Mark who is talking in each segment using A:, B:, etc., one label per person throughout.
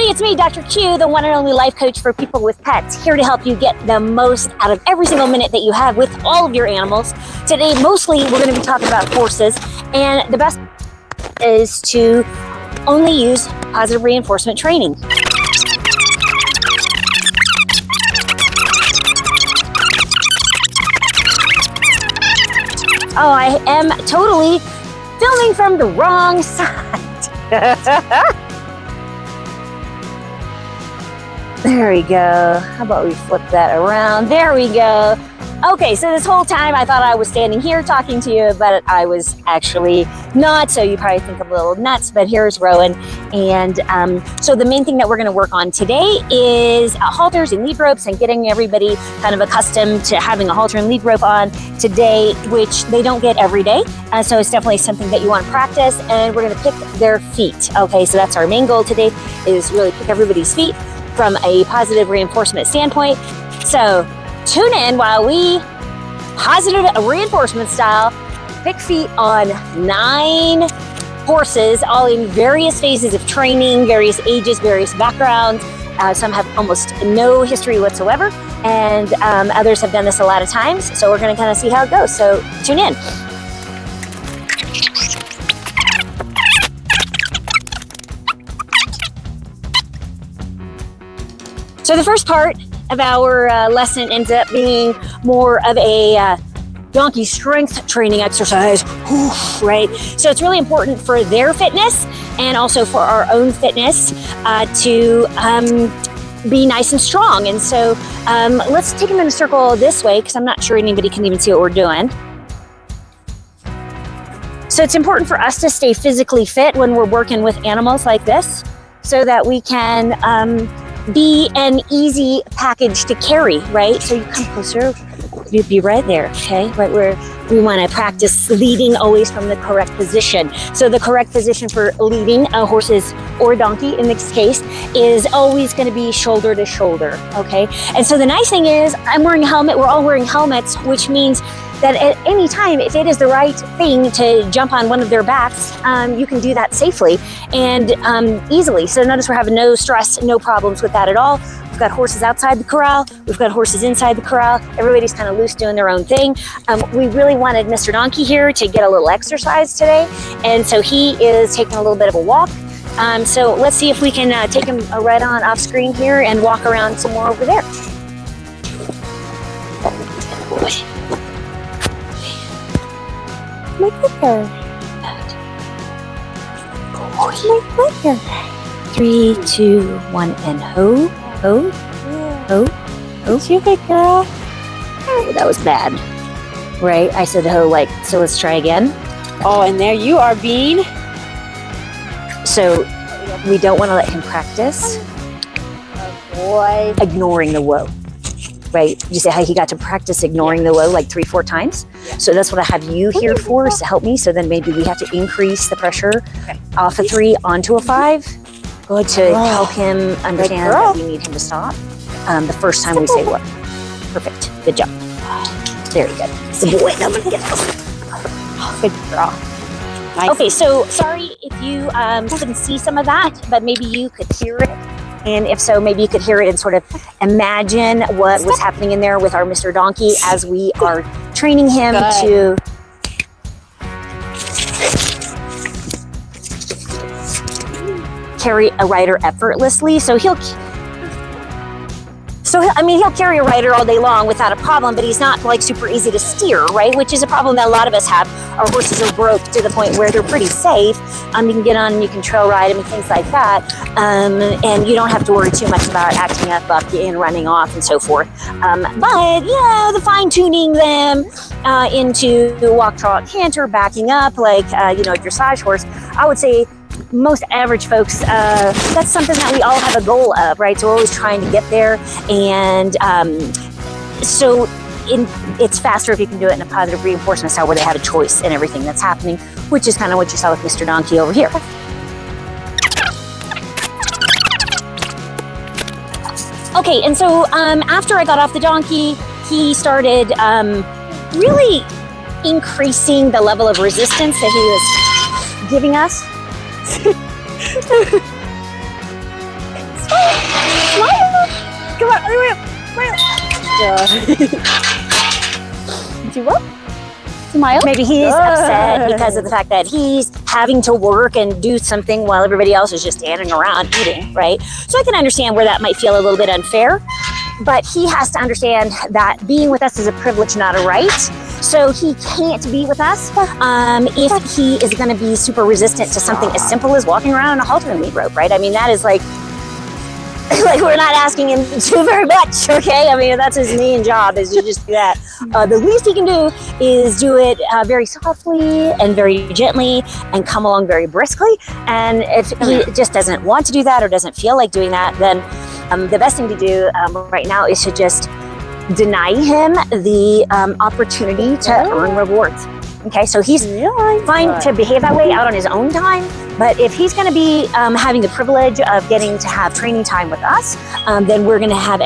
A: it's me, Dr. Q, the one and only life coach for people with pets, here to help you get the most out of every single minute that you have with all of your animals. Today, mostly, we're going to be talking about horses, and the best is to only use positive reinforcement training. Oh, I am totally filming from the wrong side. There we go. How about we flip that around? There we go. Okay, so this whole time I thought I was standing here talking to you, but I was actually not, so you probably think I'm a little nuts, but here's Rowan. And so the main thing that we're gonna work on today is halters and lead ropes and getting everybody kind of accustomed to having a halter and lead rope on today, which they don't get every day. So it's definitely something that you want to practice, and we're gonna pick their feet. Okay, so that's our main goal today, is really pick everybody's feet from a positive reinforcement standpoint. So tune in while we positive reinforcement style pick feet on 9 horses, all in various phases of training, various ages, various backgrounds. Some have almost no history whatsoever, and others have done this a lot of times. So we're going to kind of see how it goes. So tune in. So the first part of our lesson ends up being more of a donkey strength training exercise, right? So it's really important for their fitness and also for our own fitness to be nice and strong. And so let's take them in a circle this way, because I'm not sure anybody can even see what we're doing. So it's important for us to stay physically fit when we're working with animals like this, so that we can be an easy package to carry, right? So you come closer, you'd be right there, okay? Right where we want to practice leading always from the correct position. So the correct position for leading a horse or donkey in this case is always going to be shoulder to shoulder, okay? And so the nice thing is I'm wearing a helmet, we're all wearing helmets, which means that at any time, if it is the right thing to jump on one of their backs, you can do that safely and easily. So notice we're having no stress, no problems with that at all. We've got horses outside the corral. We've got horses inside the corral. Everybody's kind of loose doing their own thing. We really wanted Mr. Donkey here to get a little exercise today. And so he is taking a little bit of a walk. So let's see if we can take him right on off screen here and walk around some more over there. My clicker. My clicker. 3, 2, 1, and ho, ho, ho, ho. It's you, big girl. Oh, that was bad, right? I said ho, like, so let's try again.
B: Oh, and there you are, Bean.
A: So we don't want to let him practice.
B: Oh, boy.
A: Ignoring the whoa. Right? You say how he got to practice ignoring the whoa like 3, 4 times. Yeah. So that's what I have you here for, is to help me. So then maybe we have to increase the pressure off a 3 onto a 5. Good, to help him understand that we need him to stop. The first time we say whoa. Perfect. Good job. Very good. Good boy. I'm gonna get good girl. Nice. Okay, so sorry if you couldn't see some of that, but maybe you could hear it. And if so, maybe you could hear it and sort of imagine what was happening in there with our Mr. Donkey as we are training him to carry a rider effortlessly. So he'll carry a rider all day long without a problem, but he's not like super easy to steer, right? Which is a problem that a lot of us have. Our horses are broke to the point where they're pretty safe. You can get on and you can trail ride them and things like that. And you don't have to worry too much about acting up, and running off and so forth. But, you know, the fine tuning them into walk, trot, canter, backing up, like, a dressage horse, I would say most average folks, that's something that we all have a goal of, right? So we're always trying to get there. And so it's faster if you can do it in a positive reinforcement style where they have a choice in everything that's happening, which is kind of what you saw with Mr. Donkey over here. Okay, and so after I got off the donkey, he started really increasing the level of resistance that he was giving us.
B: Smile.
A: Maybe he's upset because of the fact that he's having to work and do something while everybody else is just standing around eating, right? So I can understand where that might feel a little bit unfair, but he has to understand that being with us is a privilege, not a right. So he can't be with us if he is going to be super resistant to something as simple as walking around on a halter and lead rope, right? I mean, that is like we're not asking him to do very much, okay? I mean, that's his main job is to just do that. The least he can do is do it very softly and very gently and come along very briskly. And if he just doesn't want to do that or doesn't feel like doing that, then the best thing to do right now is to just deny him the opportunity to earn rewards. Okay, so he's fine to behave that way out on his own time, but if he's going to be having the privilege of getting to have training time with us, then we're going to have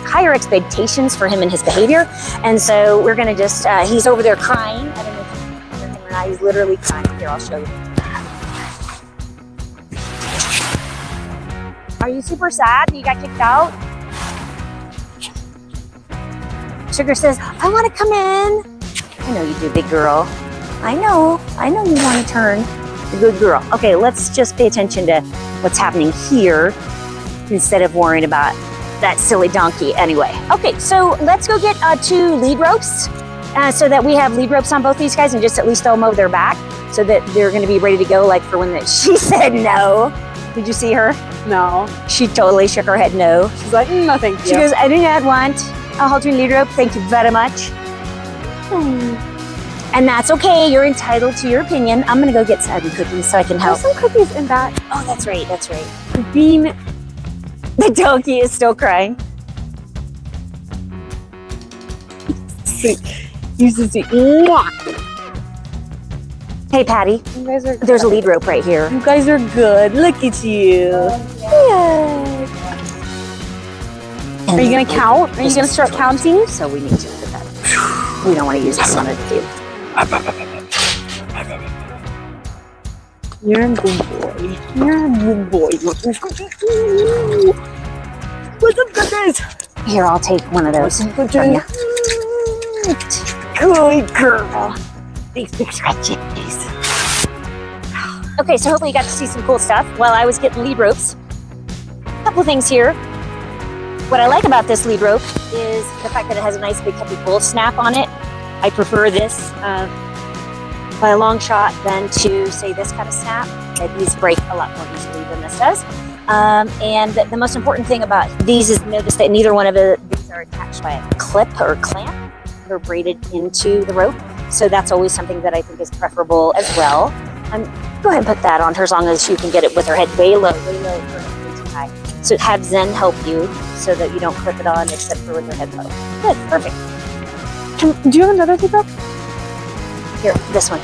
A: higher expectations for him and his behavior. And so we're going to just, he's over there crying. I don't know if you can hear him or not. He's literally crying. Here, I'll show you. Are you super sad? You got kicked out? Sugar says, I want to come in. I know you do, big girl. I know you want to turn. A good girl. Okay, let's just pay attention to what's happening here instead of worrying about that silly donkey anyway. Okay, so let's go get 2 lead ropes so that we have lead ropes on both these guys and just at least throw them over their back so that they're going to be ready to go like for when she said no. Did you see her?
B: No.
A: She totally shook her head no.
B: She's like, no, thank you.
A: She goes, I do not want a halter lead rope. Thank you very much. And that's okay. You're entitled to your opinion. I'm gonna go get some cookies so I can help.
B: There's some cookies in that.
A: Oh, that's right. That's right.
B: Bean.
A: The donkey is still crying.
B: Use this.
A: Hey, Patty.
B: You guys are.
A: There's a lead rope right here.
B: You guys are good. Look at you. Yeah. Are you gonna count? Are you gonna start counting?
A: So we need to put that. We don't want to use this on a dude.
B: You're a good boy. You're a good boy.
A: What's up, guys? Here, I'll take one of those. Good girl. These big scratchies. Okay, so hopefully you got to see some cool stuff while I was getting lead ropes. A couple things here. What I like about this lead rope is the fact that it has a nice big heavy bull snap on it. I prefer this by a long shot than to say this kind of snap. These break a lot more easily than this does. And the most important thing about these is notice that neither one of these are attached by a clip or clamp. They're braided into the rope. So that's always something that I think is preferable as well. Go ahead and put that on her as long as you can get it with her head way low, way too high. So have Zen help you so that you don't clip it on except for with your head low. Good, perfect.
B: Do you have another lead rope?
A: Here, this one.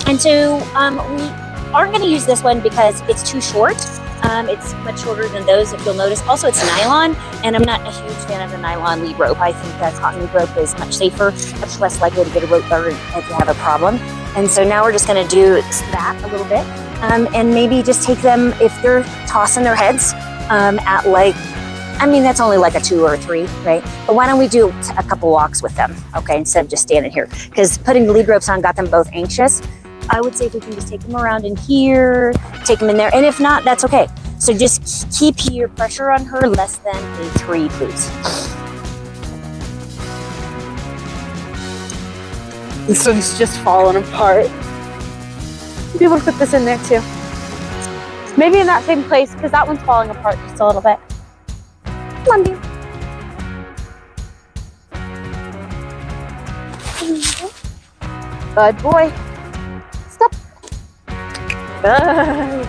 A: And so we aren't going to use this one because it's too short. It's much shorter than those, if you'll notice. Also, it's nylon, and I'm not a huge fan of the nylon lead rope. I think that cotton lead rope is much safer, much less likely to get a rope burn if you have a problem. And so now we're just going to do that a little bit, and maybe just take them, if they're tossing their heads at like, I mean, that's only like a 2 or a 3, right? But why don't we do a couple walks with them, okay, instead of just standing here? Because putting the lead ropes on got them both anxious. I would say if we can just take them around in here, take them in there, and if not, that's okay. So just keep your pressure on her less than a 3, please.
B: This one's just falling apart. Be able to put this in there too. Maybe in that same place, because that one's falling apart just a little bit. Come on, dear. Good boy. Stop. Good.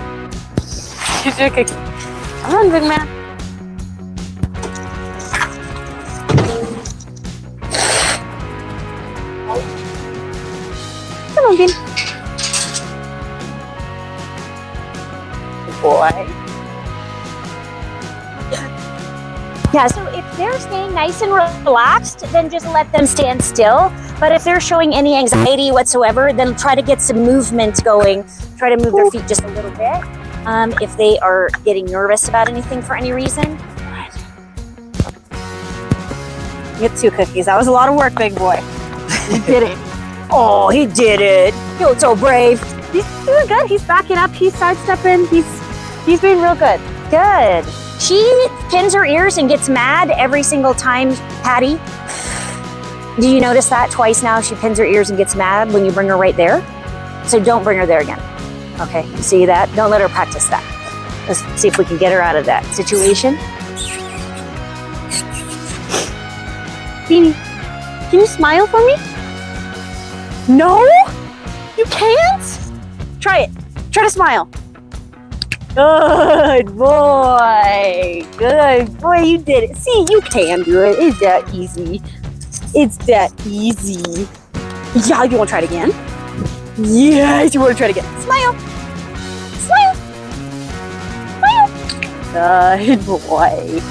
B: Come on, big man. Come on, Bean. Good boy.
A: Yeah, so if they're staying nice and relaxed, then just let them stand still. But if they're showing any anxiety whatsoever, then try to get some movement going. Try to move their feet just a little bit. If they are getting nervous about anything for any reason.
B: You get 2 cookies. That was a lot of work, big boy. You did it.
A: Oh, he did it. He was so brave.
B: He's doing good. He's backing up. He's sidestepping. He's being real good.
A: Good. She pins her ears and gets mad every single time, Patty. Do you notice that twice now? She pins her ears and gets mad when you bring her right there. So don't bring her there again. Okay, you see that? Don't let her practice that. Let's see if we can get her out of that situation.
B: Beanie, can you smile for me? No? You can't? Try it. Try to smile. Good boy. Good boy, you did it. See, you can do it. It's that easy. It's that easy. Yeah, you want to try it again? Yes, you want to try it again. Smile. Smile. Smile. Good boy.